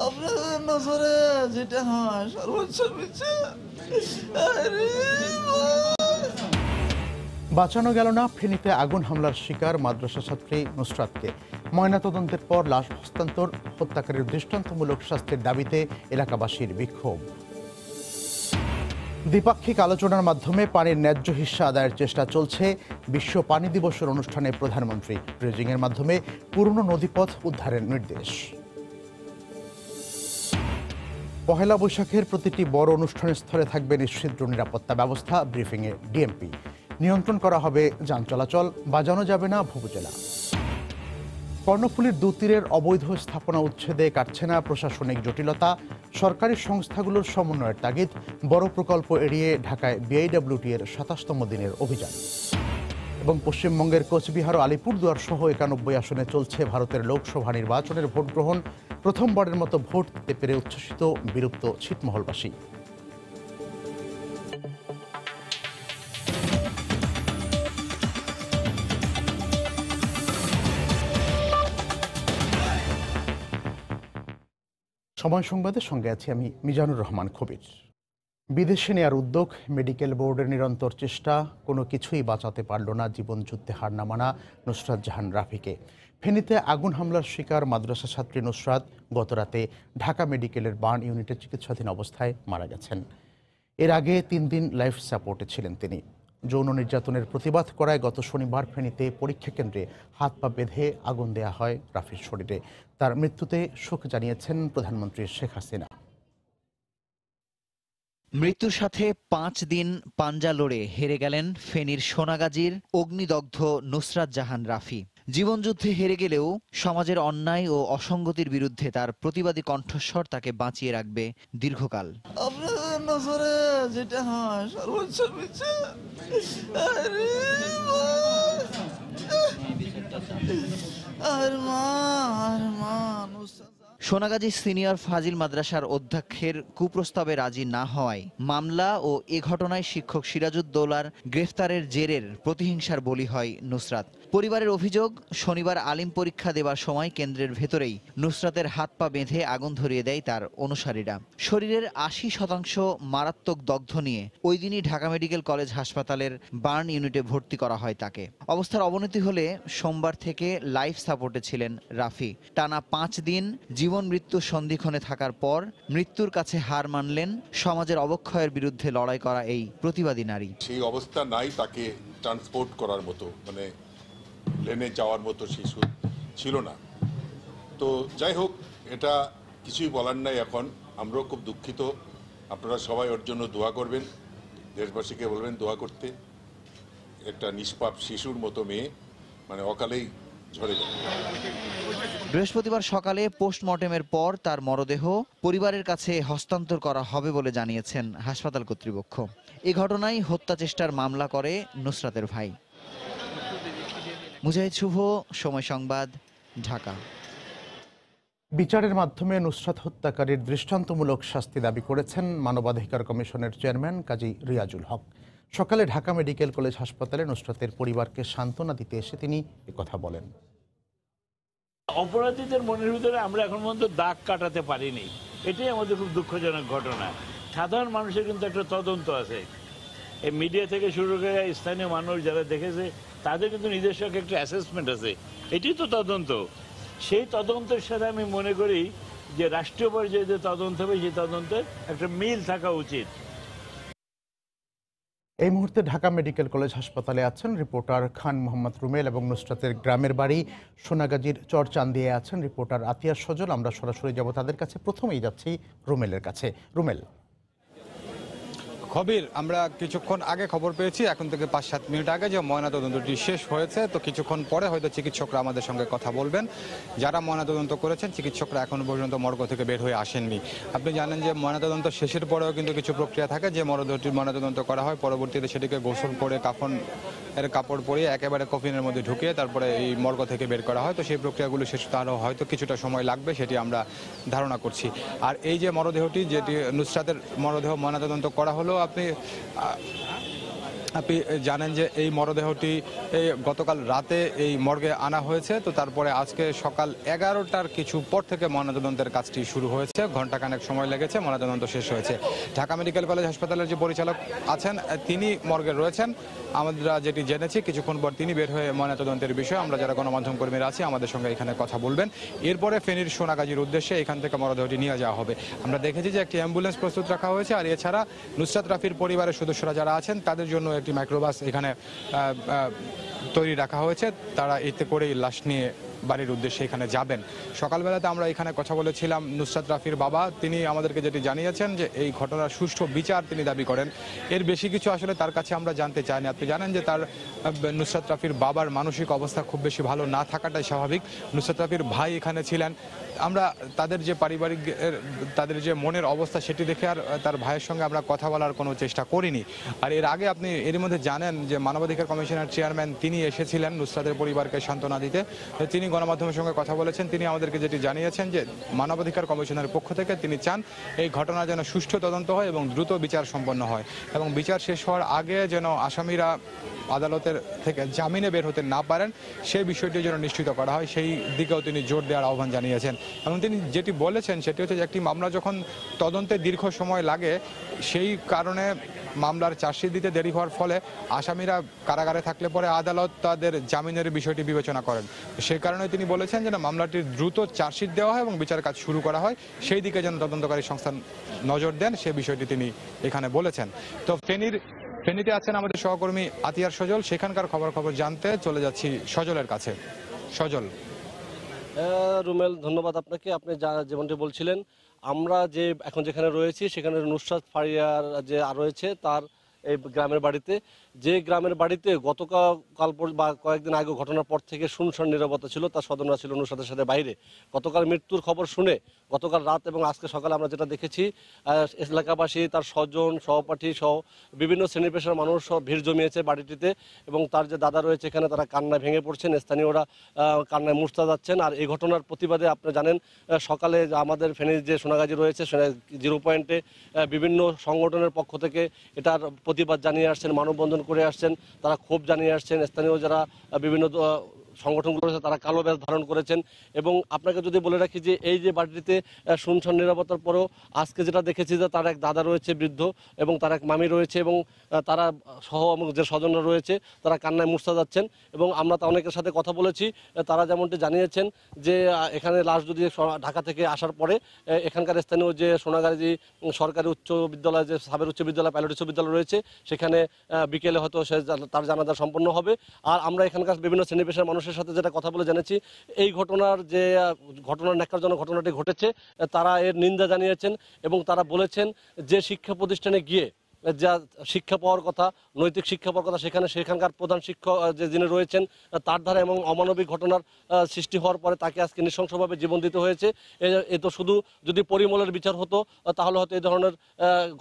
আপনাদের নজরে যেটা হয় সর্বোচ্চ বিচার। বাঁচানো গেল না, ফেনীতে আগুন হামলার শিকার মাদ্রাসা ছাত্রী নুসরাতকে। ময়নাতদন্তের পর লাশ হস্তান্তর, হত্যাকারীর দৃষ্টান্তমূলক শাস্তির দাবিতে এলাকাবাসীর বিক্ষোভ। দ্বিপাক্ষিক আলোচনার মাধ্যমে পানির ন্যায্য হিস্যা আদায়ের চেষ্টা চলছে। বিশ্ব পানি দিবসের অনুষ্ঠানে প্রধানমন্ত্রী ড্রেজিংয়ের মাধ্যমে পুরনো নদীপথ উদ্ধারের নির্দেশ। পহেলা বৈশাখের প্রতিটি বড় অনুষ্ঠানের স্থলে থাকবে নিশ্চিদ্র নিরাপত্তা ব্যবস্থা, ব্রিফিংয়ে ডিএমপি। নিয়ন্ত্রণ করা হবে যান চলাচল, বাজানো যাবে না ভুবুজেলা। কর্ণফুলীর দুতীরের অবৈধ স্থাপনা উচ্ছেদে কাটছে না প্রশাসনিক জটিলতা, সরকারি সংস্থাগুলোর সমন্বয়ের তাগিদ। বড় প্রকল্প এড়িয়ে ঢাকায় বিআইডব্লিউটি এর ২৭তম দিনের অভিযান। এবং পশ্চিমবঙ্গের কোচবিহার ও আলিপুরদুয়ার সহ ৯১ আসনে চলছে ভারতের লোকসভা নির্বাচনের ভোট গ্রহণ। প্রথমবারের মতো ভোট দিতে পেরে উচ্ছ্বসিত বিলুপ্ত ছিটমহলবাসী। সময় সংবাদের সঙ্গে আছি আমি মিজানুর রহমান খবির। বিদেশে নেয়ার উদ্যোগ, মেডিকেল বোর্ডের নিরন্তর চেষ্টা, কোনো কিছুই বাঁচাতে পারল না জীবনযুদ্ধে হার না মানা নুসরাত জাহান রাফিকে। ফেনীতে আগুন হামলার শিকার মাদ্রাসা ছাত্রী নুসরাত গতরাতে ঢাকা মেডিকেলের বার্ন ইউনিটে চিকিৎসাধীন অবস্থায় মারা গেছেন। এর আগে ৩ দিন লাইফ সাপোর্টে ছিলেন তিনি। যৌন নির্যাতনের প্রতিবাদ করায় গত শনিবার ফেনীতে পরীক্ষা কেন্দ্রে হাত পা বেঁধে আগুন দেয়া হয় রাফির শরীরে। তার মৃত্যুতে শোক জানিয়েছেন প্রধানমন্ত্রী শেখ হাসিনা। মৃত্যুর সাথে ৫ দিন পাঞ্জা লড়ে হেরে গেলেন ফেনীর সোনাগাজীর অগ্নিদগ্ধ নুসরাত জাহান রাফি। জীবনযুদ্ধে হেরে গেলেও সমাজের অন্যায় ও অসঙ্গতির বিরুদ্ধে তার প্রতিবাদী কণ্ঠস্বর তাকে বাঁচিয়ে রাখবে দীর্ঘকাল। আপনাদের নজরে যেটা হয় সর্বোচ্চ বিচার। আর মা নুসরাত। সোনাগাজী সিনিয়র ফাজিল মাদ্রাসার অধ্যক্ষের কুপ্রস্তাবে রাজি না হওয়ায় মামলা ও এ ঘটনায় শিক্ষক সিরাজউদ্দৌলার গ্রেফতারের জেরের প্রতিহিংসার বলি হয় নুসরাত। পরিবারের অভিযোগ, শনিবার আলিম পরীক্ষা দেওয়ার সময় কেন্দ্রের ভেতরেই নুসরাতের হাত পা বেঁধে আগুন ধরিয়ে দেয় তার অনুসারীরা। শরীরের ৮০% মারাত্মক দগ্ধ নিয়ে ওই দিনই ঢাকা মেডিকেল কলেজ হাসপাতালের বার্ন ইউনিটে ভর্তি করা হয় তাকে। অবস্থার অবনতি হলে সোমবার থেকে লাইফ সাপোর্টে ছিলেন রাফি। টানা ৫ দিন জীবন মৃত্যু সন্ধিক্ষণে থাকার পর মৃত্যুর কাছে হার মানলেন সমাজের অবক্ষয়ের বিরুদ্ধে লড়াই করা এই প্রতিবাদী নারী। সেই অবস্থা নাই তাকে ট্রান্সপোর্ট করার মতো, মানে প্লেনে যাওয়ার মতো শিশু ছিল না। তো যাই হোক, এটা কিছুই বলার নাই। এখন আমরাও খুব দুঃখিত। আপনারা সবাই ওর জন্য দোয়া করবেন, দেশবাসীকে বলবেন দোয়া করতে। একটা নিষ্পাপ শিশুর মতো মেয়ে মানে অকালেই ঝরে যায়। বৃহস্পতিবার সকালে পোস্টমর্টেমের পর তার মরদেহ পরিবারের কাছে হস্তান্তর করা হবে বলে জানিয়েছেন হাসপাতাল কর্তৃপক্ষ। এ ঘটনায় হত্যা চেষ্টার মামলা করে নুসরাতের ভাই। মুজাহিদ শুভ, সময় সংবাদ, ঢাকা। বিচারের মাধ্যমে নুসরাত হত্যাকারীর দৃষ্টান্তমূলক শাস্তি দাবি করেছেন মানবাধিকার কমিশনের চেয়ারম্যান কাজী রিয়াজুল হক। সকালে ঢাকা মেডিকেল কলেজ হাসপাতালে নুসরাতের পরিবারকে সান্ত্বনা দিতে এসে তিনি একথা বলেন। অপরাধীদের মনের ভিতরে আমরা এখন পর্যন্ত দাগ কাটাতে পারিনি, এটাই আমাদের খুব দুঃখজনক ঘটনা। সাধারণ মানুষের কিন্তু একটা তদন্ত আছে, এই মিডিয়া থেকে শুরু করে স্থানীয় মানুষ যারা দেখেছে তাদের কিন্তু নিজস্ব একটা অ্যাসেসমেন্ট আছে, এটাই তো তদন্ত। সেই তদন্তের সাথে আমি মনে করি যে রাষ্ট্রীয় পর্যায়ে যে তদন্ত হবে সেই তদন্তের একটা মিল থাকা উচিত। এই মুহূর্তে ঢাকা মেডিকেল কলেজ হাসপাতালে আছেন রিপোর্টার খান মোহাম্মদ রুমেল এবং নুসরাতের গ্রামের বাড়ি সোনাগাজীর চরচান্দিয়ে আছেন রিপোর্টার আতিয়া সজল। আমরা সরাসরি যাব তাদের কাছে। প্রথমেই যাচ্ছি রুমেলের কাছে। রুমেল, খবির, আমরা কিছুক্ষণ আগে খবর পেয়েছি, এখন থেকে ৫-৭ মিনিট আগে, যে ময়নাতদন্তটি শেষ হয়েছে। তো কিছুক্ষণ পরে হয়তো চিকিৎসকরা আমাদের সঙ্গে কথা বলবেন। যারা ময়নাতদন্ত করেছেন চিকিৎসকরা এখনো পর্যন্ত মর্গ থেকে বের হয়ে আসেননি। আপনি জানেন যে ময়নাতদন্ত শেষের পরেও কিন্তু কিছু প্রক্রিয়া থাকে, যে মরদেহটির ময়নাতদন্ত করা হয়, পরবর্তীতে সেটিকে গোসল করে এর কাপড় পরিয়ে একেবারে কফিনের মধ্যে ঢুকিয়ে তারপরে এই মর্গ থেকে বের করা হয়। তো সেই প্রক্রিয়াগুলো শেষ তারও হয়তো কিছুটা সময় লাগবে, সেটি আমরা ধারণা করছি। আর এই যে মরদেহটি, যেটি নুসরাতের মরদেহ ময়নাতদন্ত করা হলো, আপনি জানেন যে এই মরদেহটি গতকাল রাতে এই মর্গে আনা হয়েছে, তো তারপরে আজকে সকাল 11টার কিছু পর থেকে ময়নাতদন্তের কাজটি শুরু হয়েছে। ঘণ্টাখানেক সময় লেগেছে, ময়নাতদন্ত শেষ হয়েছে। ঢাকা মেডিকেল কলেজ হাসপাতালের যে পরিচালক আছেন তিনি মর্গে রয়েছেন। আমরা যেটি জেনেছি কিছুক্ষণ পর তিনি বের হয়ে ময়নাতদন্তের বিষয়ে আমরা যারা গণমাধ্যম কর্মীরা আছি আমাদের সঙ্গে এখানে কথা বলবেন। এরপরে ফেনীর সোনাগাজীর উদ্দেশ্যে এখান থেকে মরদেহটি নিয়ে যাওয়া হবে। আমরা দেখেছি যে একটি অ্যাম্বুলেন্স প্রস্তুত রাখা হয়েছে, আর এছাড়া নুসরাত রাফির পরিবারের সদস্যরা যারা আছেন তাদের জন্য একটি মাইক্রোবাস এখানে তৈরি রাখা হয়েছে। তারা এতে করেই লাশ নিয়ে বাড়ির উদ্দেশ্যে এখানে যাবেন। সকালবেলাতে আমরা এখানে কথা বলেছিলাম নুসরাত রাফির বাবা, তিনি আমাদেরকে যেটি জানিয়েছেন যে এই ঘটনার সুষ্ঠু বিচার তিনি দাবি করেন। এর বেশি কিছু আসলে তার কাছে আমরা জানতে চাইনি। আপনি জানেন যে তার নুসরাত রাফির বাবার মানসিক অবস্থা খুব বেশি ভালো না থাকাটাই স্বাভাবিক। নুসরাত রাফির ভাই এখানে ছিলেন। আমরা তাদের যে পারিবারিক তাদের যে মনের অবস্থা সেটি দেখে আর তার ভাইয়ের সঙ্গে আমরা কথা বলার কোনো চেষ্টা করিনি। আর এর আগে আপনি এর মধ্যে জানেন যে মানবাধিকার কমিশনের চেয়ারম্যান তিনি এসেছিলেন নুসরাতের পরিবারকে সান্ত্বনা দিতে। তিনি গণমাধ্যমের সঙ্গে কথা বলেছেন। তিনি আমাদেরকে যেটি জানিয়েছেন যে মানবাধিকার কমিশনের পক্ষ থেকে তিনি চান এই ঘটনা যেন সুষ্ঠু তদন্ত হয় এবং দ্রুত বিচার সম্পন্ন হয়, এবং বিচার শেষ হওয়ার আগে যেন আসামিরা আদালতের থেকে জামিনে বের হতে না পারেন সেই বিষয়টি যেন নিশ্চিত করা হয়, সেই দিকেও তিনি জোর দেওয়ার আহ্বান জানিয়েছেন। এবং তিনি যেটি বলেছেন সেটি হচ্ছে যে একটি মামলা যখন তদন্তে দীর্ঘ সময় লাগে সেই কারণে মামলার চার্জশিট দিতে দেরি হওয়ার ফলে আসামিরা কারাগারে থাকলে পরে আদালত তাদের জামিনের বিষয়টি বিবেচনা করেন। সেই কারণে তিনি বলেছেন যে মামলাটির দ্রুত চার্জশিট দেওয়া হয় এবং বিচার কাজ শুরু করা হয়, সেই দিকে যেন তদন্তকারী সংস্থা নজর দেন সে বিষয়টি তিনি এখানে বলেছেন। তো ফেনীতে আছেন আমাদের সহকর্মী আতিয়ার সজল, সেখানকার খবর জানতে চলে যাচ্ছি সজলের কাছে। সজল। রুমেল, ধন্যবাদ আপনাকে। আপনি যেমনটি বলছিলেন, আমরা যে এখন যেখানে রয়েছি সেখানে নুসরাত ফারিয়ার যে রয়েছে তার এই গ্রামের বাড়িতে, যে গ্রামের বাড়িতে গতকাল বা কয়েকদিন আগে ঘটনার পর থেকে শুনশান নীরবতা ছিল, তার স্বজনরা ছিল নুসরাতের সাথে বাইরে। গতকাল মৃত্যুর খবর শুনে গতকাল রাত এবং আজকে সকালে আমরা যেটা দেখেছি এলাকাবাসী, তার স্বজন, সহপাঠী সহ বিভিন্ন শ্রেণী পেশার মানুষ সব ভিড় জমিয়েছে বাড়িটিতে, এবং তার যে দাদা রয়েছে এখানে তারা কান্নায় ভেঙে পড়ছেন, স্থানীয়রা কান্নায় মুছতে যাচ্ছেন। আর এই ঘটনার প্রতিবাদে আপনি জানেন সকালে আমাদের ফেনীর যে সোনাগাজী রয়েছে 0 পয়েন্টে বিভিন্ন সংগঠনের পক্ষ থেকে এটার প্রতিবাদ জানিয়ে আসছেন, মানববন্ধন করে আসছেন, তারা ক্ষোভ জানিয়ে আসছেন। স্থানীয় যারা বিভিন্ন সংগঠনগুলো রয়েছে তারা কালো ব্যাজ ধারণ করেছেন। এবং আপনাকে যদি বলে রাখি যে এই যে বাড়িটিতে শুনশান নিরাপত্তার পরেও আজকে যেটা দেখেছি যে তার এক দাদা রয়েছে বৃদ্ধ, এবং তার এক মামি রয়েছে, এবং তারা সহ যে স্বজনরা রয়েছে তারা কান্নায় মুছতে যাচ্ছেন। এবং আমরা তা অনেকের সাথে কথা বলেছি, তারা যেমনটি জানিয়েছেন যে এখানে লাশ যদি ঢাকা থেকে আসার পরে এখানকার স্থানীয় যে সোনাগাজী সরকারি উচ্চ বিদ্যালয়, যে সাবের উচ্চ বিদ্যালয়, পাইলট উচ্চ বিদ্যালয় রয়েছে সেখানে বিকেলে হয়তো তার জানাজা সম্পন্ন হবে। আর আমরা এখানকার বিভিন্ন শ্রেণী পেশার মানুষের সাথে যেটা কথা বলে জেনেছি, এই ঘটনার ন্যাক্কারজনক ঘটনাটি ঘটেছে তারা এর নিন্দা জানিয়েছেন, এবং তারা বলেছেন যে শিক্ষা প্রতিষ্ঠানে গিয়ে যা শিক্ষা পাওয়ার কথা, নৈতিক শিক্ষা পাওয়ার কথা, সেখানকার প্রধান শিক্ষক যে যিনি রয়েছেন তার দ্বারা এবং অমানবিক ঘটনার সৃষ্টি হওয়ার পরে তাকে আজকে নৃশংসভাবে জীবন দিতে হয়েছে। এ তো শুধু যদি পরিমলের বিচার হতো তাহলে হয়তো এই ধরনের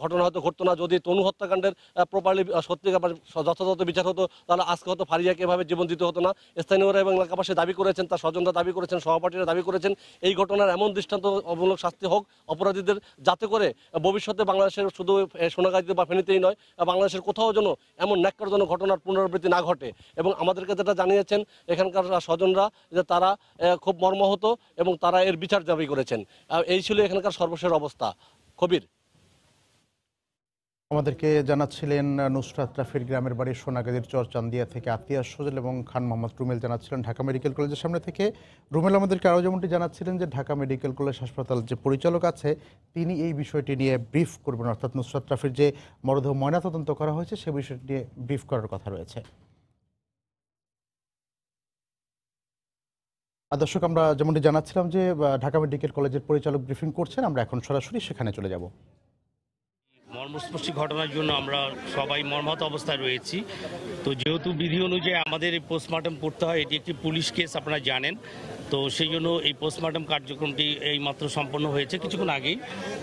ঘটনা হয়তো ঘটতো না। যদি তনু হত্যাকাণ্ডের প্রপারলি সত্যিকার যথাযথ বিচার হতো তাহলে আজকে হয়তো ফারিয়াকে এভাবে জীবন দিতে হতো না। স্থানীয়রা এবং এলাকাবাসী দাবি করেছেন, তার স্বজনরা দাবি করেছেন, সহপাঠীরা দাবি করেছেন এই ঘটনার এমন দৃষ্টান্তমূলক শাস্তি হোক অপরাধীদের, যাতে করে ভবিষ্যতে বাংলাদেশের শুধু সোনাগাজীতে বা ফেনীতেই নয়, বাংলাদেশের কোথাও যেন এমন ন্যাক্কারজনক ঘটনার পুনরাবৃত্তি না ঘটে। এবং আমাদেরকে যেটা জানিয়েছেন এখানকার স্বজনরা যে তারা খুব মর্মাহত এবং তারা এর বিচার দাবি করেছেন। এই ছিল এখানকার সর্বশেষ অবস্থা। কবির। আমাদেরকে জানাচ্ছিলেন নুসরাত রাফির গ্রামের বাড়ি সোনাগাজীর চরচান্দিয়া থেকে আতিয়া সজল, এবং খান মোহাম্মদ রুমেল জানাচ্ছিলেন ঢাকা মেডিকেল কলেজের সামনে থেকে। রুমেল আমাদেরকে আরও যেমনটি জানাচ্ছিলেন যে ঢাকা মেডিকেল কলেজ হাসপাতাল যে পরিচালক আছে তিনি এই বিষয়টি নিয়ে ব্রিফ করবেন, অর্থাৎ নুসরাত রাফির যে মরদেহ ময়নাতদন্ত করা হয়েছে সে বিষয়টি নিয়ে ব্রিফ করার কথা রয়েছে। দর্শক, আমরা যেমনটি জানাচ্ছিলাম যে ঢাকা মেডিকেল কলেজের পরিচালক ব্রিফিং করছেন, আমরা এখন সরাসরি সেখানে চলে যাব। মর্মস্পর্শী ঘটনার জন্য আমরা সবাই মর্মাহত অবস্থায় রয়েছি। তো যেহেতু বিধি অনুযায়ী আমাদের পোস্টমর্টম করতে হয়, এটি একটি পুলিশ কেস আপনারা জানেন, তো সেই জন্য এই পোস্টমর্টম কার্যক্রমটি এইমাত্র সম্পন্ন হয়েছে কিছুক্ষণ আগেই,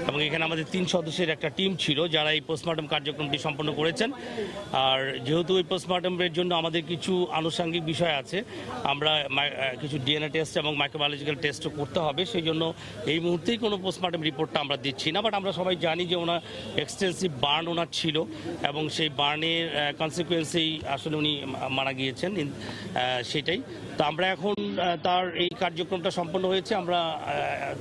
এবং এখানে আমাদের 3 সদস্যের একটা টিম ছিল যারা এই পোস্টমর্টম কার্যক্রমটি সম্পন্ন করেছেন। আর যেহেতু এই পোস্টমর্টমের জন্য আমাদের কিছু আনুষঙ্গিক বিষয় আছে, আমরা কিছু ডিএনএ টেস্ট এবং মাইক্রোবায়োলজিক্যাল টেস্টও করতে হবে, সেই জন্য এই মুহূর্তেই কোনো পোস্টমর্টম রিপোর্টটা আমরা দিচ্ছি না। বাট আমরা সবাই জানি যে ওনার এক্সটেন্সিভ বার্ন ওনার ছিল এবং সেই বার্নের কনসিকুয়েন্সেই আসলে উনি মারা গিয়েছেন, সেটাই। তো আমরা এখন তার এই কার্যক্রমটা সম্পন্ন হয়েছে, আমরা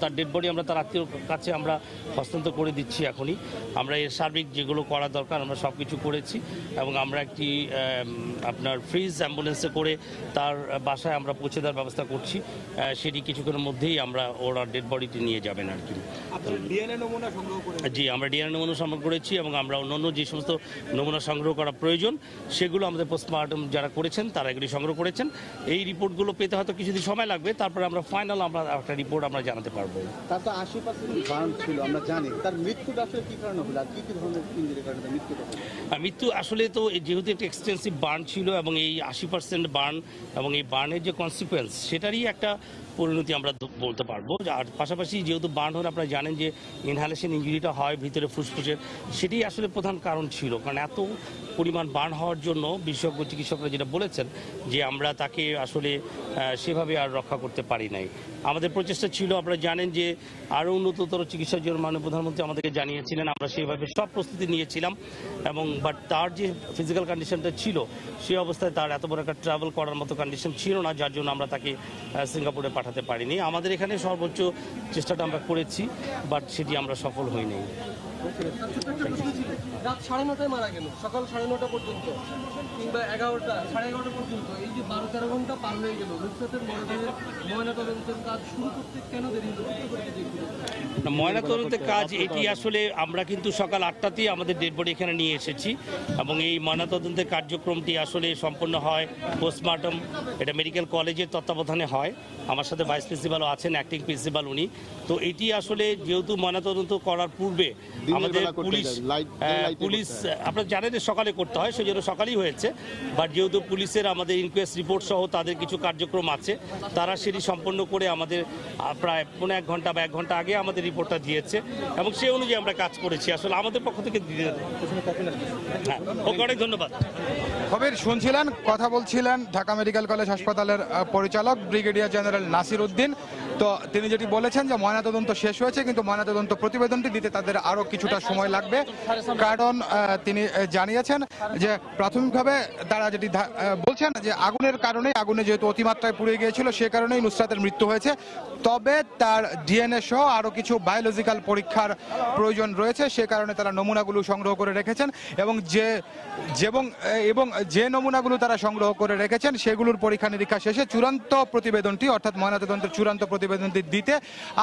তার ডেড বডি আমরা তার আত্মীয়র কাছে আমরা হস্তান্তর করে দিচ্ছি এখনই। আমরা এর সার্বিক যেগুলো করা দরকার আমরা সব কিছু করেছি, এবং আমরা একটি আপনার ফ্রিজ অ্যাম্বুলেন্সে করে তার বাসায় আমরা পৌঁছে দেওয়ার ব্যবস্থা করছি। সেটি কিছুক্ষণের মধ্যেই আমরা ওরা ডেড বডিটি নিয়ে যাবেন আর কি। জি, আমরা ডিএনএ নমুনা সংগ্রহ করেছি, এবং আমরা অন্যান্য যে সমস্ত নমুনা সংগ্রহ করা প্রয়োজন সেগুলো আমাদের পোস্টমর্টম যারা করেছেন তারা এগুলি সংগ্রহ করেছেন। এই রিপোর্টগুলো পেতে হয়তো কিছুদিন সময় লাগবে, তারপরে আমরা ফাইনাল আমরা একটা রিপোর্ট আমরা জানাতে পারবো। তার তো 80% বার্ন ছিল, আমরা জানি। তার মৃত্যুটা আসলে কি কারণে হলো, আর কি কি ধরনের ইনজুরির কারণে মৃত্যুটা হলো? মৃত্যু আসলে তো যেহেতু একটা এক্সটেন্সিভ বার্ন ছিল, এবং এই 80% বার্ন এবং এই বার্নের যে কনসিকুয়েন্স সেটারই একটা পরিণতি আমরা বলতে পারবো। আর পাশাপাশি যেহেতু বার্ন হলে আপনারা জানেন যে ইনহ্যালেশন ইঞ্জুরিটা হয় ভিতরে ফুসফুসের, সেটি আসলে প্রধান কারণ ছিল। কারণ এত পরিমাণ বার্ন হওয়ার জন্য বিশেষজ্ঞ চিকিৎসকরা যেটা বলেছেন যে আমরা তাকে আসলে সেভাবে আর রক্ষা করতে পারি নাই। আমাদের প্রচেষ্টা ছিল, আপনারা জানেন যে আরও উন্নততর চিকিৎসার জন্য মাননীয় প্রধানমন্ত্রী আমাদেরকে জানিয়েছিলেন, আমরা সেভাবে সব প্রস্তুতি নিয়েছিলাম, এবং বাট তার যে ফিজিক্যাল কন্ডিশনটা ছিল সেই অবস্থায় তার এত বড় একটা ট্রাভেল করার মতো কন্ডিশন ছিল না, যার জন্য আমরা তাকে সিঙ্গাপুরে পাঠাতে পারিনি। আমাদের এখানে সর্বোচ্চ চেষ্টাটা আমরা করেছি, বাট সেটি আমরা সফল হইনি। রাত 9:30টায় মারা গেল, সকাল 9:30 পর্যন্ত কিংবা 11টা 11:30 পর্যন্ত, এই যে 12-13 ঘন্টা পার হয়ে গেল, নুসরাতের মরদেহের ময়নাতদন্তের কাজ শুরু করতে কেন দেরি হলো? ময়নাতদন্তের কাজ এটি আসলে আমরা কিন্তু সকাল 8টাতেই আমাদের ডেড বডি এখানে নিয়ে এসেছি, এবং এই ময়নাতদন্তের কার্যক্রমটি আসলে সম্পন্ন হয় পোস্টমর্টম, এটা মেডিকেল কলেজের তত্ত্বাবধানে হয়। আমার সাথে ভাইস প্রিন্সিপালও আছেন, অ্যাক্টিং প্রিন্সিপাল উনি। তো এটি আসলে যেহেতু ময়নাতদন্ত করার পূর্বে আমাদের পুলিশ আপনারা জানেন যে সকালে করতে হয়, সেই জন্য সকালেই হয়েছে। বাট যেহেতু পুলিশের আমাদের ইনকোয়েস্ট রিপোর্ট সহ তাদের কিছু কার্যক্রম আছে, তারা সেটি সম্পন্ন করে আমাদের প্রায় 1.5 ঘন্টা বা 1 ঘন্টা আগে আমাদের রিপোর্টটা দিয়েছে, এবং সেই অনুযায়ী আমরা কাজ করেছি। আসলে আমাদের পক্ষ থেকে হ্যাঁ, ওকে অনেক ধন্যবাদ। কবির শুনছিলেন, কথা বলছিলেন ঢাকা মেডিকেল কলেজ হাসপাতালের পরিচালক ব্রিগেডিয়ার জেনারেল নাসির উদ্দিন। তো তিনি যেটি বলেছেন যে ময়নাতদন্ত শেষ হয়েছে, কিন্তু ময়নাতদন্ত প্রতিবেদনটি দিতে তাদের আরও কিছুটা সময় লাগবে। কারণ তিনি জানিয়েছেন যে প্রাথমিকভাবে তারা যেটি বলছেন যে আগুনের কারণে, আগুনে যেহেতু অতিমাত্রায় পুড়ে গিয়েছিল সে কারণেই নুসরাতের মৃত্যু হয়েছে। তবে তার ডিএনএ সহ আরও কিছু বায়োলজিক্যাল পরীক্ষার প্রয়োজন রয়েছে, সে কারণে তারা নমুনাগুলো সংগ্রহ করে রেখেছেন, এবং যে নমুনাগুলো তারা সংগ্রহ করে রেখেছেন সেগুলোর পরীক্ষা নিরীক্ষা শেষে চূড়ান্ত প্রতিবেদনটি, অর্থাৎ ময়নাতদন্তের চূড়ান্ত প্রতিবেদনটি দিতে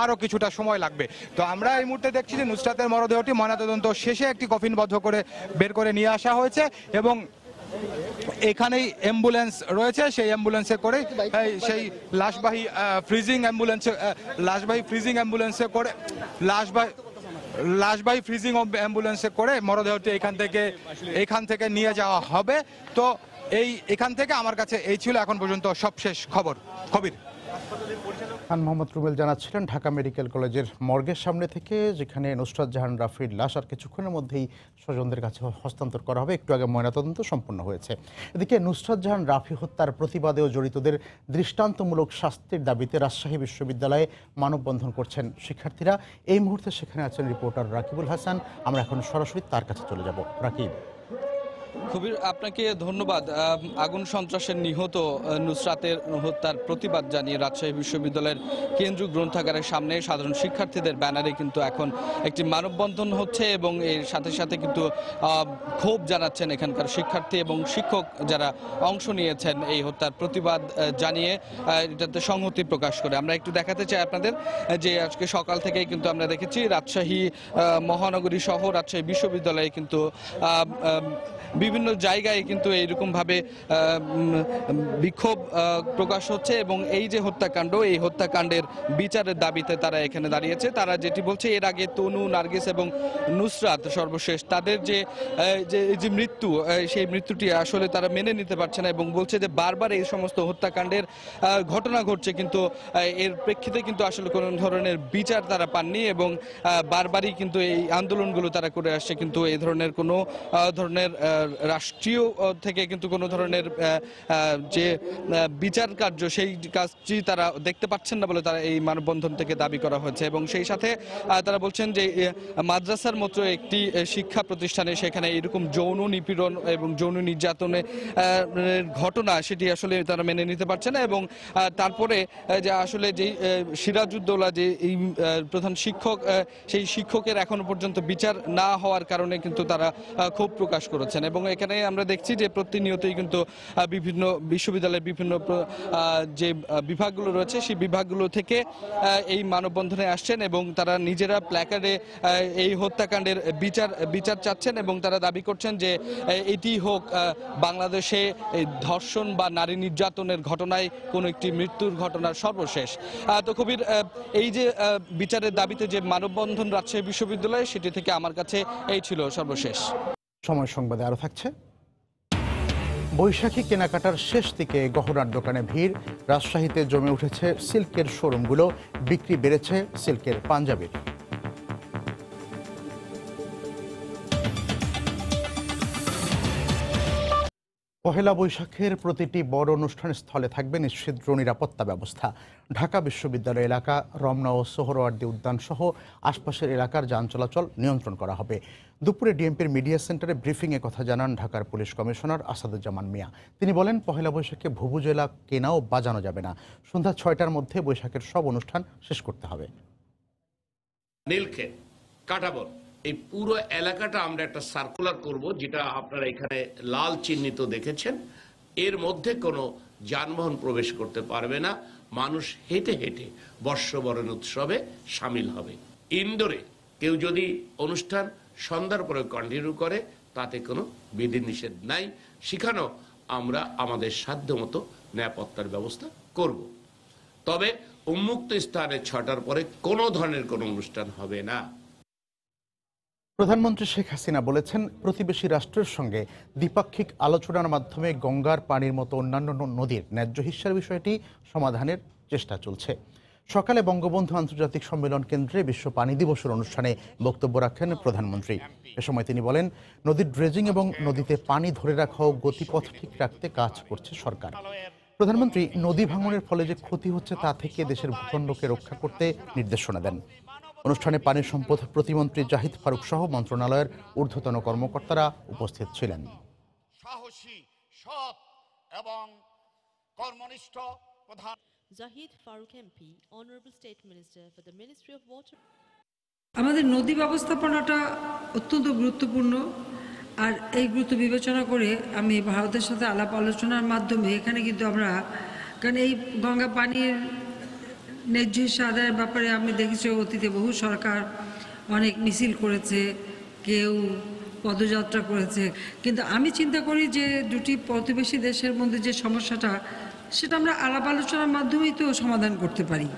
আরও কিছুটা সময় লাগবে। তো আমরা এই মুহূর্তে দেখছি যে নুসরাতের মরদেহটি ময়নাতদন্ত শেষে একটি কফিনবদ্ধ করে বের করে নিয়ে আসা হয়েছে, এবং এখানেই অ্যাম্বুলেন্স রয়েছে, সেই অ্যাম্বুলেন্সে করে সেই লাশবাহী ফ্রিজিং অ্যাম্বুলেন্সে করে লাশবাহী ফ্রিজিং অ্যাম্বুলেন্সে করে মরদেহটি এখান থেকে নিয়ে যাওয়া হবে। তো এখান থেকে আমার কাছে এই ছিল এখন পর্যন্ত সবশেষ খবর। কবির খান মোহাম্মদ রুবেল জানাচ্ছিলেন ঢাকা মেডিকেল কলেজের মর্গের সামনে থেকে, যেখানে নুসরাত জাহান রাফির লাশ আর কিছুক্ষণের মধ্যেই স্বজনদের কাছে হস্তান্তর করা হবে। একটু আগে ময়নাতদন্ত সম্পন্ন হয়েছে। এদিকে নুসরাত জাহান রাফি হত্যার প্রতিবাদেও জড়িতদের দৃষ্টান্তমূলক শাস্তির দাবিতে রাজশাহী বিশ্ববিদ্যালয়ে মানববন্ধন করছেন শিক্ষার্থীরা। এই মুহূর্তে সেখানে আছেন রিপোর্টার রাকিবুল হাসান। আমরা এখন সরাসরি তার কাছে চলে যাব। রাকিব, কবির, আপনাকে ধন্যবাদ। আগুন সন্ত্রাসের নিহত নুসরাতের হত্যার প্রতিবাদ জানিয়ে রাজশাহী বিশ্ববিদ্যালয়ের কেন্দ্রীয় গ্রন্থাগারের সামনে সাধারণ শিক্ষার্থীদের ব্যানারে কিন্তু এখন একটি মানববন্ধন হচ্ছে, এবং এর সাথে সাথে কিন্তু ক্ষোভ জানাচ্ছেন এখানকার শিক্ষার্থী এবং শিক্ষক যারা অংশ নিয়েছেন এই হত্যার প্রতিবাদ জানিয়ে, এটাতে সংহতি প্রকাশ করে। আমরা একটু দেখাতে চাই আপনাদের যে আজকে সকাল থেকেই কিন্তু আমরা দেখেছি রাজশাহী মহানগরী সহ রাজশাহী বিশ্ববিদ্যালয়ে কিন্তু বিভিন্ন জায়গায় কিন্তু এইরকমভাবে বিক্ষোভ প্রকাশ হচ্ছে এবং এই যে হত্যাকাণ্ড, এই হত্যাকাণ্ডের বিচারের দাবিতে তারা এখানে দাঁড়িয়েছে। তারা যেটি বলছে, এর আগে তনু, নার্গিস এবং নুসরাত সর্বশেষ তাদের যে মৃত্যু, সেই মৃত্যুটি আসলে তারা মেনে নিতে পারছে না এবং বলছে যে বারবার এই সমস্ত হত্যাকাণ্ডের ঘটনা ঘটছে, কিন্তু এর প্রেক্ষিতে কিন্তু আসলে কোনো ধরনের বিচার তারা পাননি এবং বারবারই কিন্তু এই আন্দোলনগুলো তারা করে আসছে, কিন্তু এই ধরনের কোনো ধরনের রাষ্ট্রীয় থেকে কিন্তু কোনো ধরনের যে বিচার কার্য, সেই কাজটি তারা দেখতে পাচ্ছেন না বলে তারা এই মানববন্ধন থেকে দাবি করা হয়েছে। এবং সেই সাথে তারা বলছেন যে মাদ্রাসার মতো একটি শিক্ষা প্রতিষ্ঠানে সেখানে এরকম যৌন নিপীড়ন এবং যৌন নির্যাতনের ঘটনা, সেটি আসলে তারা মেনে নিতে পারছে না। এবং তারপরে যে আসলে যে সিরাজউদ্দৌলা যে এই প্রধান শিক্ষক, সেই শিক্ষকের এখনো পর্যন্ত বিচার না হওয়ার কারণে কিন্তু তারা ক্ষোভ প্রকাশ করেছেন। এবং এখানে আমরা দেখছি যে প্রতিনিয়তই কিন্তু বিভিন্ন বিশ্ববিদ্যালয়ের বিভিন্ন যে বিভাগগুলো রয়েছে, সেই বিভাগগুলো থেকে এই মানববন্ধনে আসছেন এবং তারা নিজেরা প্ল্যাকার্ডে এই হত্যাকাণ্ডের বিচার চাচ্ছেন এবং তারা দাবি করছেন যে এটি হোক বাংলাদেশে এই ধর্ষণ বা নারী নির্যাতনের ঘটনায় কোনো একটি মৃত্যুর ঘটনার সর্বশেষ। তো কবির, এই যে বিচারের দাবিতে যে মানববন্ধন রাজশাহী বিশ্ববিদ্যালয়ে, সেটি থেকে আমার কাছে এই ছিল সর্বশেষ। সময় সংবাদে আরো থাকছে। বৈশাখী কেনাকাটার শেষ দিকে গহনার দোকানে ভিড়। রাজশাহীতে জমে উঠেছে সিল্কের শোরুমগুলো, বিক্রি বেড়েছে সিল্কের পাঞ্জাবির। পহেলা বৈশাখের প্রতিটি বড় অনুষ্ঠান স্থলে থাকবে নিশ্চিত নিরাপত্তা ব্যবস্থা। ঢাকা বিশ্ববিদ্যালয় এলাকা, রমনা ও সোহরাওয়ার্দী উদ্যান সহ আশপাশের এলাকার যান চলাচল নিয়ন্ত্রণ করা হবে। দুপুরে ডিএমপির মিডিয়া সেন্টারে ব্রিফিংয়ে কথা জানান ঢাকার পুলিশ কমিশনার আসাদুজ্জামান মিয়া। তিনি বলেন, পহেলা বৈশাখে ভুবুজেলা কেনা ও বাজানো যাবে না। সন্ধ্যা ৬টার মধ্যে বৈশাখের সব অনুষ্ঠান শেষ করতে হবে। নীলক্ষেত, কাঁটাবন, এই পুরো এলাকাটা আমরা একটা সার্কুলার করব, যেটা আপনারা এখানে লাল চিহ্নিত দেখেছেন। এর মধ্যে কোনো যানবাহন প্রবেশ করতে পারবে না। মানুষ হেঁটে হেঁটে বর্ষবরণ উৎসবে সামিল হবে। ইনডোরে কেউ যদি অনুষ্ঠান সন্ধ্যার পরে কন্টিনিউ করে, তাতে কোনো বিধিনিষেধ নাই। সেখানেও আমরা আমাদের সাধ্য মতো নিরাপত্তার ব্যবস্থা করব। তবে উন্মুক্ত স্থানে ৬টার পরে কোনো ধরনের কোনো অনুষ্ঠান হবে না। প্রধানমন্ত্রী শেখ হাসিনা বলেছেন, প্রতিবেশী রাষ্ট্রের সঙ্গে দ্বিপাক্ষিক আলোচনার মাধ্যমে গঙ্গার পানির মতো অন্যান্য নদীর ন্যায্য হিস্যার বিষয়টি সমাধানের চেষ্টা চলছে। সকালে বঙ্গবন্ধু আন্তর্জাতিক সম্মেলন কেন্দ্রে বিশ্ব পানি দিবসের অনুষ্ঠানে বক্তব্য রাখেন প্রধানমন্ত্রী। এ সময় তিনি বলেন, নদীর ড্রেজিং এবং নদীতে পানি ধরে রাখা ও গতিপথ ঠিক রাখতে কাজ করছে সরকার। প্রধানমন্ত্রী নদী ভাঙনের ফলে যে ক্ষতি হচ্ছে তা থেকে দেশের ভূখণ্ডকে রক্ষা করতে নির্দেশনা দেন। অনুষ্ঠানে পানি সম্পদ প্রতিমন্ত্রী জাহিদ ফারুক সহ মন্ত্রণালয়ের ঊর্ধ্বতন কর্মকর্তারা উপস্থিত ছিলেন। সাহসী, সৎ এবং কর্মনিষ্ঠ প্রধান Zahid Faruk MP, honourable state minister for the ministry of water. আমাদের নদী ব্যবস্থাপনাটা অত্যন্ত গুরুত্বপূর্ণ, আর এই গুরুত্ব বিবেচনা করে আমি ভারতের সাথে আলাপ আলোচনার মাধ্যমে এখানে কিন্তু আমরা, কারণ এই গঙ্গা পানির ন্যায্য হিস্যা আদায়ের ব্যাপারে আমি দেখেছি অতীতে বহু সরকার অনেক মিছিল করেছে, কেউ পদযাত্রা করেছে, কিন্তু আমি চিন্তা করি যে দুটি প্রতিবেশী দেশের মধ্যে যে সমস্যাটা, সেটা আমরা আলাপ আলোচনার মাধ্যমেই তো সমাধান করতে পারি।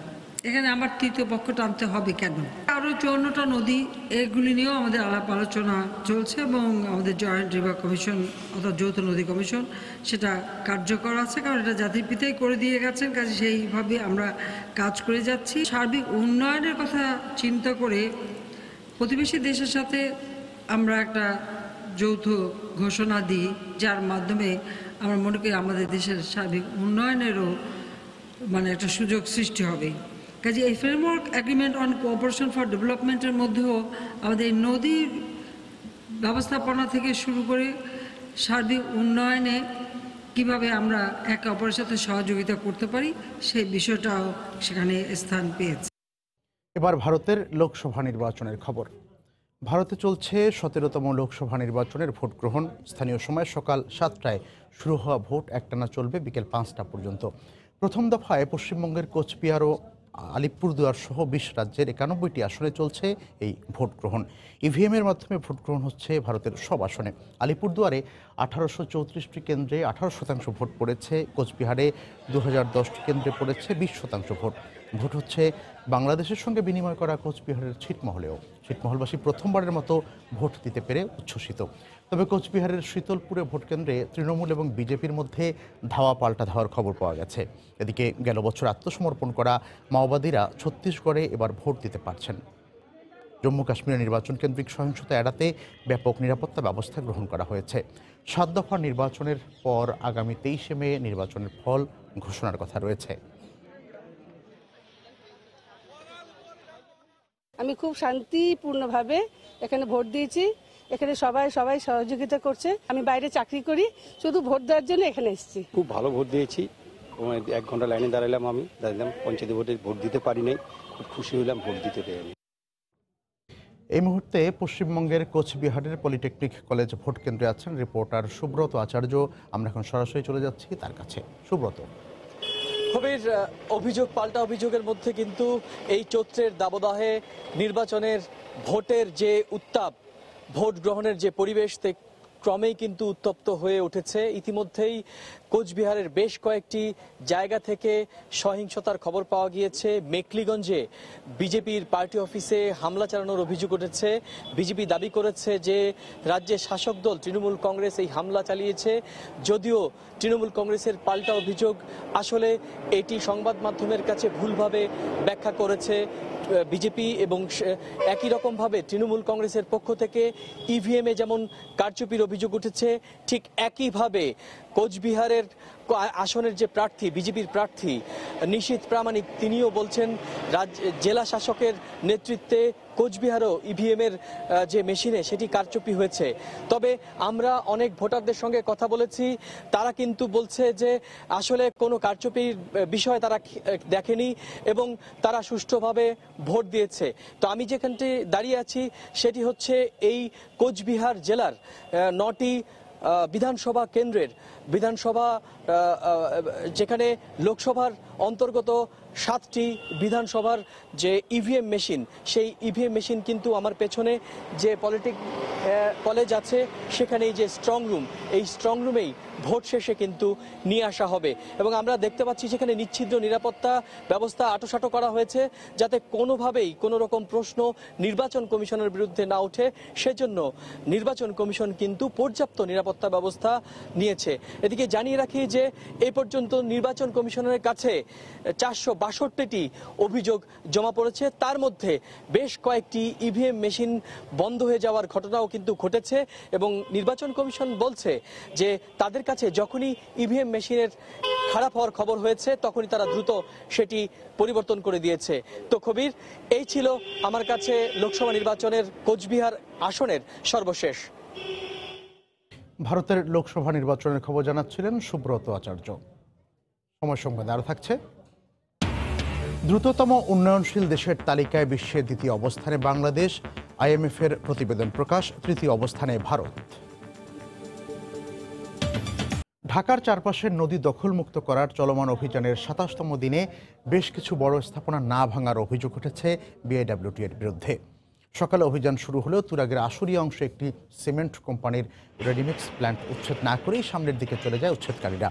এখানে আমার তৃতীয় পক্ষ টানতে হবে কেন? আরও 54টা নদী, এগুলি নিয়েও আমাদের আলাপ আলোচনা চলছে এবং আমাদের জয়েন্ট রিভার কমিশন অর্থাৎ যৌথ নদী কমিশন সেটা কার্যকর আছে, কারণ এটা জাতির পিতাই করে দিয়ে গেছেন, কাজে সেইভাবে আমরা কাজ করে যাচ্ছি। সার্বিক উন্নয়নের কথা চিন্তা করে প্রতিবেশী দেশের সাথে আমরা একটা যৌথ ঘোষণা দিই, যার মাধ্যমে আমরা মনে করি আমাদের দেশের সার্বিক উন্নয়নেরও একটা সুযোগ সৃষ্টি হবে। কাজে এই framework agreement on cooperation for ডেভেলপমেন্টের মধ্যেও আমাদের নদীর ব্যবস্থাপনা থেকে শুরু করে সার্বিক উন্নয়নে কিভাবে আমরা একে অপরের সাথে সহযোগিতা করতে পারি, সেই বিষয়টাও সেখানে স্থান পেয়েছে। এবার ভারতের লোকসভা নির্বাচনের খবর। ভারতে চলছে 17তম লোকসভা নির্বাচনের ভোট গ্রহণ। স্থানীয় সময় সকাল 7টায় শুরু হওয়া ভোট একটানা চলবে বিকেল 5টা পর্যন্ত। প্রথম দফায় পশ্চিমবঙ্গের কোচবিহার ও আলিপুরদুয়ার সহ ২০ রাজ্যের ৯১টি আসনে চলছে এই ভোট গ্রহণ। ইভিএমের মাধ্যমে ভোট গ্রহণ হচ্ছে ভারতের সব আসনে। আলিপুরদুয়ারে ১৮৩৪টি কেন্দ্রে ১৮% ভোট পড়েছে, কোচবিহারে ২০১০টি কেন্দ্রে পড়েছে ২০% ভোট। ভোট হচ্ছে বাংলাদেশের সঙ্গে বিনিময় করা কোচবিহারের ছিটমহলেও। ছিটমহলবাসী প্রথমবারের মতো ভোট দিতে পেরে উচ্ছ্বসিত। তবে কোচবিহারের শীতলপুরে ভোটকেন্দ্রে তৃণমূল এবং বিজেপির মধ্যে ধাওয়া পাল্টা ধাওয়ার খবর পাওয়া গেছে। এদিকে গেল বছর আত্মসমর্পণ করা মাওবাদীরা ছত্তিশগড়ে এবার ভোট দিতে পারছেন। জম্মু কাশ্মীরের নির্বাচন কেন্দ্রিক সহিংসতা এড়াতে ব্যাপক নিরাপত্তা ব্যবস্থা গ্রহণ করা হয়েছে। ৭ দফা নির্বাচনের পর আগামী ২৩শে মে নির্বাচনের ফল ঘোষণার কথা রয়েছে। আমি খুব শান্তিপূর্ণভাবে এখানে ভোট দিয়েছি। এখানে সবাই সহযোগিতা করছে। আমি বাইরে চাকরি করি, শুধু ভোট দেওয়ার জন্য এখানে এসেছি। খুব ভালো ভোট দিয়েছি। 1 ঘন্টা লাইনে দাঁড়ালাম, পঞ্চায়েত ভোটে ভোট দিতে পারি নাই, খুব খুশি হলাম ভোট দিতে পেরে। এই মুহূর্তে পশ্চিমবঙ্গের কোচবিহারের পলিটেকনিক কলেজ ভোট কেন্দ্রে আছেন রিপোর্টার সুব্রত আচার্য। আমরা এখন সরাসরি চলে যাচ্ছি তার কাছে। সুব্রত, কবির, অভিযোগ পাল্টা অভিযোগের মধ্যে কিন্তু এই চৈত্রের দাবদাহে নির্বাচনের ভোটের যে উত্তাপ, ভোট গ্রহণের যে পরিবেশ ক্রমেই কিন্তু উত্তপ্ত হয়ে উঠেছে। ইতিমধ্যেই কোচবিহারের বেশ কয়েকটি জায়গা থেকে সহিংসতার খবর পাওয়া গিয়েছে। মেকলিগঞ্জে বিজেপির পার্টি অফিসে হামলা চালানোর অভিযোগ উঠেছে। বিজেপি দাবি করেছে যে রাজ্যের শাসক দল তৃণমূল কংগ্রেস এই হামলা চালিয়েছে। যদিও তৃণমূল কংগ্রেসের পাল্টা অভিযোগ, আসলে এটি সংবাদ মাধ্যমের কাছে ভুলভাবে ব্যাখ্যা করেছে বিজেপি। এবং একই রকমভাবে তৃণমূল কংগ্রেসের পক্ষ থেকে ইভিএমে যেমন কারচুপির অভিযোগ উঠেছে, ঠিক একইভাবে কোচবিহারের আসনের যে প্রার্থী, বিজেপির প্রার্থী নিশীথ প্রামাণিক, তিনিও বলছেন জেলা শাসকের নেতৃত্বে কোচবিহারও ইভিএমের যে মেশিনে সেটি কারচুপি হয়েছে। তবে আমরা অনেক ভোটারদের সঙ্গে কথা বলেছি, তারা কিন্তু বলছে যে আসলে কোনো কারচুপির বিষয় তারা দেখেনি এবং তারা সুষ্ঠুভাবে ভোট দিয়েছে। তো আমি যেখানটি দাঁড়িয়ে আছি সেটি হচ্ছে এই কোচবিহার জেলার 9টি বিধানসভা কেন্দ্রের বিধানসভা, যেখানে লোকসভার অন্তর্গত 7টি বিধানসভার যে ইভিএম মেশিন, সেই ইভিএম মেশিন কিন্তু আমার পেছনে যে কলেজ আছে সেখানেই যে স্ট্রং রুম, এই স্ট্রং রুমেই ভোট শেষে কিন্তু নিয়ে আসা হবে। এবং আমরা দেখতে পাচ্ছি সেখানে নিচ্ছিদ্র নিরাপত্তা ব্যবস্থা আঁটোসাঁটো করা হয়েছে, যাতে কোনোভাবেই কোনো রকম প্রশ্ন নির্বাচন কমিশনের বিরুদ্ধে না ওঠে। সেজন্য নির্বাচন কমিশন কিন্তু পর্যাপ্ত নিরাপত্তা ব্যবস্থা নিয়েছে। এদিকে জানিয়ে রাখি যে এই পর্যন্ত নির্বাচন কমিশনের কাছে 462টি অভিযোগ জমা পড়েছে। তার মধ্যে বেশ কয়েকটি ইভিএম মেশিন বন্ধ হয়ে যাওয়ার ঘটনাও কিন্তু ঘটেছে এবং নির্বাচন কমিশন বলছে যে তাদের কাছে যখনই ইভিএম মেশিনের খারাপ হওয়ার খবর হয়েছে তখনই তারা দ্রুত সেটি পরিবর্তন করে দিয়েছে। তো কবির, এই ছিল আমার কাছে লোকসভা নির্বাচনের কোচবিহার আসনের সর্বশেষ। ভারতের লোকসভা নির্বাচনের খবর জানাচ্ছিলেন সুব্রত আচার্য। সময় সংবাদে আরও থাকছে। দ্রুততম উন্নয়নশীল দেশের তালিকায় বিশ্বের 2য় অবস্থানে বাংলাদেশ, আইএমএফের প্রতিবেদন প্রকাশ। 3য় অবস্থানে ভারত। ঢাকার চারপাশের নদী দখলমুক্ত করার চলমান অভিযানের 27তম দিনে বেশ কিছু বড় স্থাপনা না ভাঙার অভিযোগ উঠেছে বিআইডব্লিউটি এর বিরুদ্ধে। সকালে অভিযান শুরু হলেও তুরাগের আশুরিয়া অংশে একটি সিমেন্ট কোম্পানির রেডিমিক্স প্ল্যান্ট উচ্ছেদ না করেই সামনের দিকে চলে যায় উচ্ছেদকারীরা।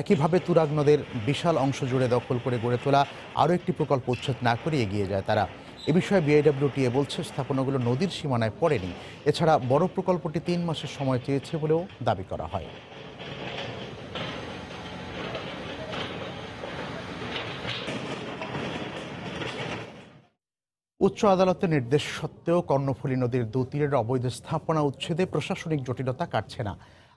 একইভাবে তুরাগ নদের বিশাল অংশ জুড়ে দখল করে গড়ে তোলা আরও একটি প্রকল্প উচ্ছেদ না করে এগিয়ে যায় তারা। এ বিষয়ে বিআইডব্লিউটিএ বলছে স্থাপনাগুলো নদীর সীমানায় পড়েনি। এছাড়া বড় প্রকল্পটি 3 মাসের সময় চেয়েছে বলেও দাবি করা হয়। উচ্চ আদালতের নির্দেশ সত্ত্বেও কর্ণফুলী নদীর দুতীরের অবৈধ স্থাপনা উচ্ছেদে প্রশাসনিক জটিলতা কাটছে না।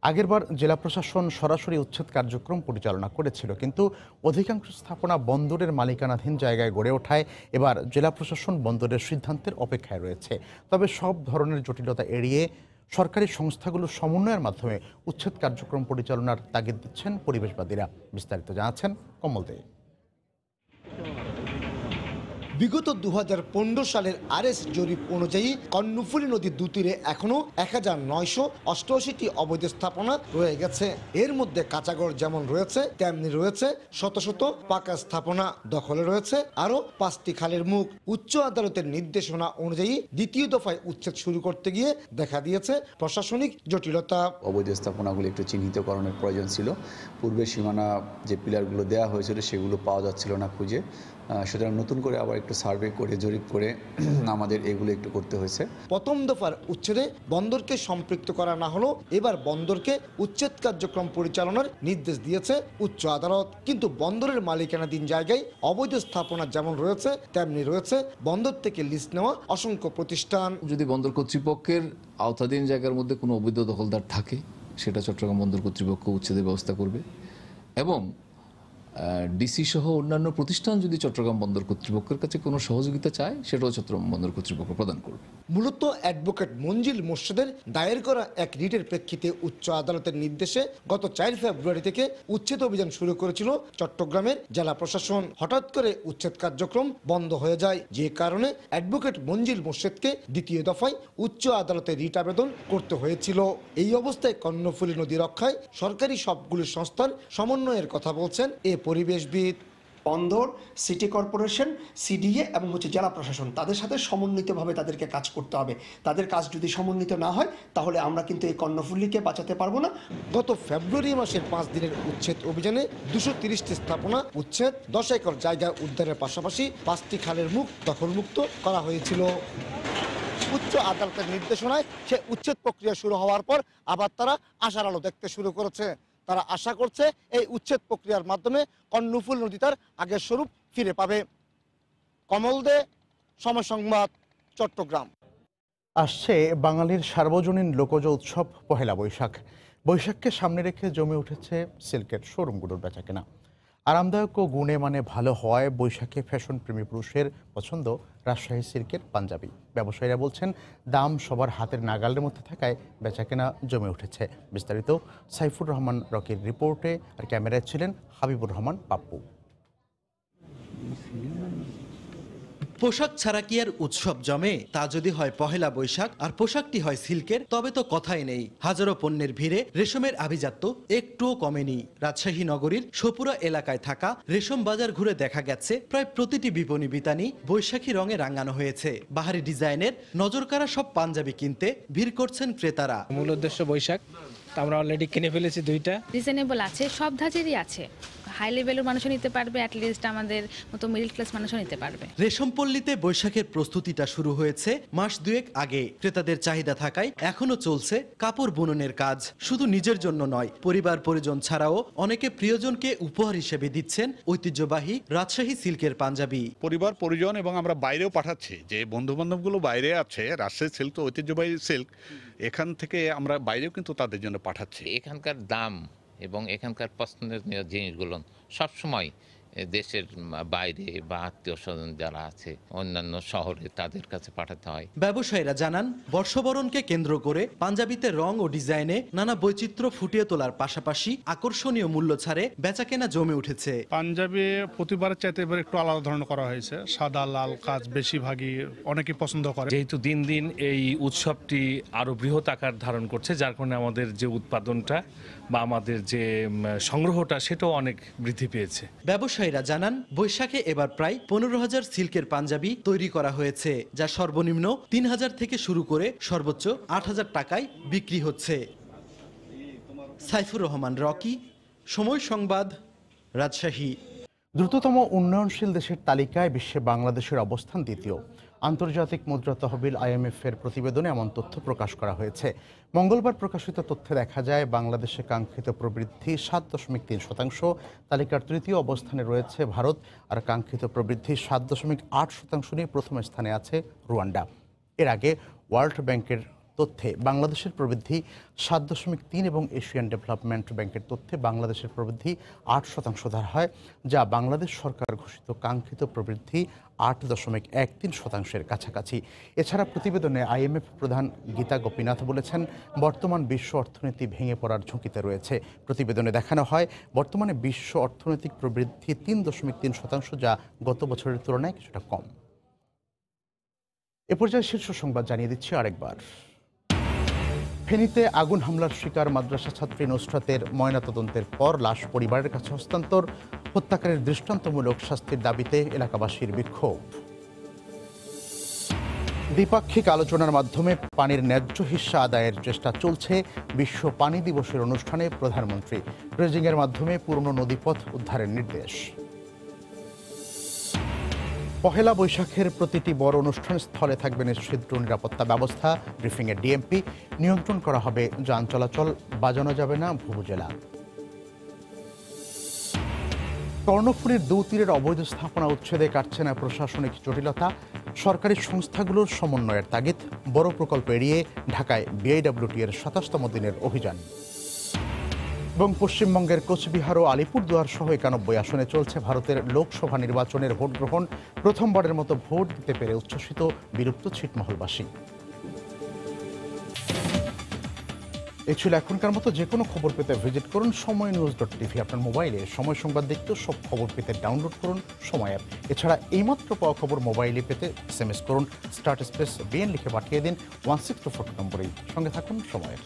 আগেরবার জেলা প্রশাসন সরাসরি উচ্ছেদ কার্যক্রম পরিচালনা করেছিল, কিন্তু অধিকাংশ স্থাপনা বন্দরের মালিকানাধীন জায়গায় গড়ে ওঠায় এবার জেলা প্রশাসন বন্দরের সিদ্ধান্তের অপেক্ষায় রয়েছে। তবে সব ধরনের জটিলতা এড়িয়ে সরকারি সংস্থাগুলোর সমন্বয়ের মাধ্যমে উচ্ছেদ কার্যক্রম পরিচালনার তাগিদ দিচ্ছেন পরিবেশবাদীরা। বিস্তারিত জানাচ্ছেন কমল দে। বিগত 2015 সালের আরএস জরিপ অনুযায়ী কর্ণফুলী নদীর দুতীরে এখনো 1988টি অবৈধ স্থাপনা রয়ে গেছে। এর মধ্যে কাঁচাগড় যেমন রয়েছে তেমনি রয়েছে শত শত পাকা স্থাপনা। দখলে রয়েছে আরো 5টি খালের মুখ। উচ্চ আদালতের নির্দেশনা অনুযায়ী দ্বিতীয় দফায় উচ্ছেদ শুরু করতে গিয়ে দেখা দিয়েছে প্রশাসনিক জটিলতা। অবৈধ স্থাপনাগুলো একটু চিহ্নিতকরণের প্রয়োজন ছিল। পূর্বে সীমানা যে পিলারগুলো দেওয়া হয়েছিল সেগুলো পাওয়া যাচ্ছিল না খুঁজে, সুতরাং নতুন করে আবার একটু সার্ভে করে জরিপ করে আমাদের এগুলো একটু করতে হয়েছে। প্রথম দফার উচ্ছেদে বন্দরকে সম্পৃক্ত করা না হলো এবার বন্দরকে উচ্ছেদ কার্যক্রম পরিচালনার নির্দেশ দিয়েছে উচ্চ আদালত। কিন্তু বন্দরের মালিকানাধীন জায়গায় অবৈধ স্থাপনা যেমন রয়েছে তেমনি রয়েছে বন্দর থেকে লিজ নেওয়া অসংখ্য প্রতিষ্ঠান। যদি বন্দর কর্তৃপক্ষের আওতাধীন জায়গার মধ্যে কোনো অবৈধ দখলদার থাকে সেটা চট্টগ্রাম বন্দর কর্তৃপক্ষ উচ্ছেদের ব্যবস্থা করবে, এবং ডিসি সহ অন্যান্য প্রতিষ্ঠান যদি চট্টগ্রাম বন্দর কর্তৃপক্ষের কাছে কোনো সহযোগিতা চায় সেটাও চট্টগ্রাম বন্দর কর্তৃপক্ষ প্রদান করবে। মূলত অ্যাডভোকেট মঞ্জিল মোর্শেদের দায়ের করা এক রিটের প্রেক্ষিতে উচ্চ আদালতের নির্দেশে গত 4 ফেব্রুয়ারি থেকে উচ্ছেদ অভিযান শুরু করেছিল চট্টগ্রামের জেলা প্রশাসন। হঠাৎ করে উচ্ছেদ কার্যক্রম বন্ধ হয়ে যায়, যে কারণে অ্যাডভোকেট মঞ্জিল মোর্শেদকে দ্বিতীয় দফায় উচ্চ আদালতে রিট আবেদন করতে হয়েছিল। এই অবস্থায় কর্ণফুলী নদী রক্ষায় সরকারি সবগুলি সংস্থার সমন্বয়ের কথা বলছেন এ পরিবেশবিদ। বন্দর, সিটি কর্পোরেশন, সিডিএ এবং জেলা প্রশাসন তাদের সাথে সমন্বিতভাবে তাদেরকে কাজ করতে হবে। তাদের কাজ যদি সমন্বিত না হয় তাহলে আমরা কিন্তু এই কর্ণফুলীকে বাঁচাতে পারবো না। গত ফেব্রুয়ারি মাসের 5 দিনের উচ্ছেদ অভিযানে 230টি স্থাপনা উচ্ছেদ, 10 একর জায়গা উদ্ধারের পাশাপাশি 5টি খালের মুখ দখলমুক্ত করা হয়েছিল। উচ্চ আদালতের নির্দেশনায় সে উচ্ছেদ প্রক্রিয়া শুরু হওয়ার পর আবার তারা আশার আলো দেখতে শুরু করেছে। তারা আশা করছে এই উচ্ছেদ প্রক্রিয়ার মাধ্যমে কর্ণফুলী নদী তার আগের স্বরূপ ফিরে পাবে। কমল দে, সময় সংবাদ, চট্টগ্রাম। আসছে বাঙালির সার্বজনীন লোকজ উৎসব পহেলা বৈশাখ। বৈশাখকে সামনে রেখে জমে উঠেছে সিল্কের শোরুমগুলোর বেচাকেনা। আরামদায়ক ও গুণে মানে ভালো হওয়ায় বৈশাখে ফ্যাশন প্রেমী পুরুষের পছন্দ রাজশাহী সিল্কের পাঞ্জাবি। ব্যবসায়ীরা বলছেন দাম সবার হাতের নাগালের মধ্যে থাকায় বেচাকেনা জমে উঠেছে। বিস্তারিত সাইফুর রহমান রকির রিপোর্টে, আর ক্যামেরায় ছিলেন হাবিবুর রহমান পাপ্পু। পোশাক ছাড়া কি আর উৎসব জমে? তা যদি হয় পহেলা বৈশাখ আর পোশাকটি হয় সিল্কের, তবে তো কথাই নেই। হাজারো পণ্যের ভিড়ে রেশমের আভিজাত্য একটুও কমেনি। রাজশাহী নগরীর সপুরা এলাকায় থাকা রেশম বাজার ঘুরে দেখা গেছে প্রায় প্রতিটি বিপণী বিতানি বৈশাখী রঙে রাঙানো হয়েছে। বাহারি ডিজাইনের নজরকাড়া সব পাঞ্জাবি কিনতে ভিড় করছেন ক্রেতারা। মূল উদ্দেশ্য বৈশাখ, আমরা অলরেডি কিনে ফেলেছি 2টা। রিজনেবল আছে, সব ধাঁচেরই আছে। হাই লেভেলের মানুষও নিতে পারবে, অ্যাটলিস্ট আমাদের মতো মিডল ক্লাস মানুষও নিতে পারবে। রেশমপল্লীতে বৈশাখের প্রস্তুতিটা শুরু হয়েছে মাস 2 আগে। ক্রেতাদের চাহিদা থাকায় এখনো চলছে কাপড় বুননের কাজ। শুধু নিজের জন্য নয়, পরিবার পরিজন ছাড়াও অনেকে প্রিয়জনকে উপহার হিসেবে দিচ্ছেন ঐতিহ্যবাহী রাজশাহী সিল্কের পাঞ্জাবি। পরিবার পরিজন এবং আমরা বাইরেও পাঠাচ্ছি, যে বন্ধু বান্ধবগুলো বাইরে আছে, রাজশাহী সিল্ক তো ঐতিহ্যবাহী সিল্ক, এখান থেকে আমরা বাইরেও কিন্তু তাদের জন্য পাঠাচ্ছি। এখানকার দাম এবং এখানকার পছন্দের জিনিসগুলো সবসময় দেশের বাইরে বা আত্মীয় স্বজন যারা আছে অন্যান্য শহরে তাদের কাছে পাঠাতে হয়। ব্যবসায়ীরা জানান বর্ষবরণকে কেন্দ্র করে পাঞ্জাবিতে রং ও ডিজাইনে নানা বৈচিত্র্য ফুটিয়ে তোলার পাশাপাশি আকর্ষণীয় মূল্য ছাড়ে বেচাকেনা জমে উঠেছে। পাঞ্জাবি প্রতিবারের চাইতে এবার একটু আলাদা ধরনের করা হয়েছে। সাদা লাল কাজ বেশিরভাগই অনেকেই পছন্দ করে। যেহেতু দিন দিন এই উৎসবটি আরো বৃহৎ আকার ধারণ করছে, যার কারণে আমাদের যে উৎপাদনটা বা আমাদের যে সংগ্রহটা সেটাও অনেক বৃদ্ধি পেয়েছে। ব্যবসায়ীরা জানান বৈশাখে এবার প্রায় 15,000 সিল্কের পাঞ্জাবি তৈরি করা হয়েছে, যা সর্বনিম্ন 3,000 থেকে শুরু করে সর্বোচ্চ 8,000 টাকায় বিক্রি হচ্ছে। সাইফুর রহমান রকি, সময় সংবাদ, রাজশাহী। দ্রুততম উন্নয়নশীল দেশের তালিকায় বিশ্বে বাংলাদেশের অবস্থান দ্বিতীয়। আন্তর্জাতিক মুদ্রা তহবিল IMF-এর প্রতিবেদনে এমন তথ্য প্রকাশ করা হয়েছে। মঙ্গলবার প্রকাশিত তথ্যে দেখা যায় বাংলাদেশে কাঙ্ক্ষিত প্রবৃদ্ধি 7.3%। তালিকার তৃতীয় অবস্থানে রয়েছে ভারত, আর কাঙ্ক্ষিত প্রবৃদ্ধি 7.8% নিয়ে প্রথম স্থানে আছে রুয়ান্ডা। এর আগে ওয়ার্ল্ড ব্যাংকের তথ্যে বাংলাদেশের প্রবৃদ্ধি 7.3 এবং এশিয়ান ডেভেলপমেন্ট ব্যাংকের তথ্যে বাংলাদেশের প্রবৃদ্ধি 8% ধরা হয়, যা বাংলাদেশ সরকার ঘোষিত কাঙ্ক্ষিত প্রবৃদ্ধি 8.13%-এর কাছাকাছি। এছাড়া প্রতিবেদনে IMF প্রধান গীতা গোপীনাথ বলেছেন বর্তমান বিশ্ব অর্থনীতি ভেঙে পড়ার ঝুঁকিতে রয়েছে। প্রতিবেদনে দেখানো হয় বর্তমানে বিশ্ব অর্থনৈতিক প্রবৃদ্ধি 3.3%, যা গত বছরের তুলনায় কিছুটা কম। এ পর্যায়ে শীর্ষ সংবাদ জানিয়ে দিচ্ছি আরেকবার। ফেনীতে আগুন হামলার শিকার মাদ্রাসা ছাত্রী নুসরাতের ময়নাতদন্তের পর লাশ পরিবারের কাছে হস্তান্তর। হত্যাকারীর দৃষ্টান্তমূলক শাস্তির দাবিতে এলাকাবাসীর বিক্ষোভ। দ্বিপাক্ষিক আলোচনার মাধ্যমে পানির ন্যায্য হিস্যা আদায়ের চেষ্টা চলছে। বিশ্ব পানি দিবসের অনুষ্ঠানে প্রধানমন্ত্রী ড্রেজিংয়ের মাধ্যমে পুরনো নদীপথ উদ্ধারের নির্দেশ। পহেলা বৈশাখের প্রতিটি বড় অনুষ্ঠান স্থলে থাকবে নিশ্চিদ্র নিরাপত্তা ব্যবস্থা। ব্রিফিংয়ে ডিএমপি। নিয়ন্ত্রণ করা হবে যান চলাচল, বাজানো যাবে না ভুবুজেলা। কর্ণফুলীর দুতীরের অবৈধ স্থাপনা উচ্ছেদে কাটছে না প্রশাসনিক জটিলতা। সরকারি সংস্থাগুলোর সমন্বয়ের তাগিদ। বড় প্রকল্প এড়িয়ে ঢাকায় বিআইডব্লিউটি এর ২৭তম দিনের অভিযান। এবং পশ্চিমবঙ্গের কোচবিহার ও আলিপুরদুয়ার সহ ৯১ আসনে চলছে ভারতের লোকসভা নির্বাচনের ভোট গ্রহণ। প্রথমবারের মতো ভোট দিতে পেরে উচ্ছ্বসিত বিলুপ্ত ছিটমহলবাসী। এই ছিল এখনকার মতো। যে কোনো খবর পেতে ভিজিট করুন সময়নিউজ.টিভি। আপনার মোবাইলে সময় সংবাদ দেখতে সব খবর পেতে ডাউনলোড করুন সময় অ্যাপ। এছাড়া এইমাত্র পাওয়া খবর মোবাইলে পেতে SMS করুন *BN লিখে পাঠিয়ে দিন 1624 নম্বরেই। সঙ্গে থাকুন সময়ের।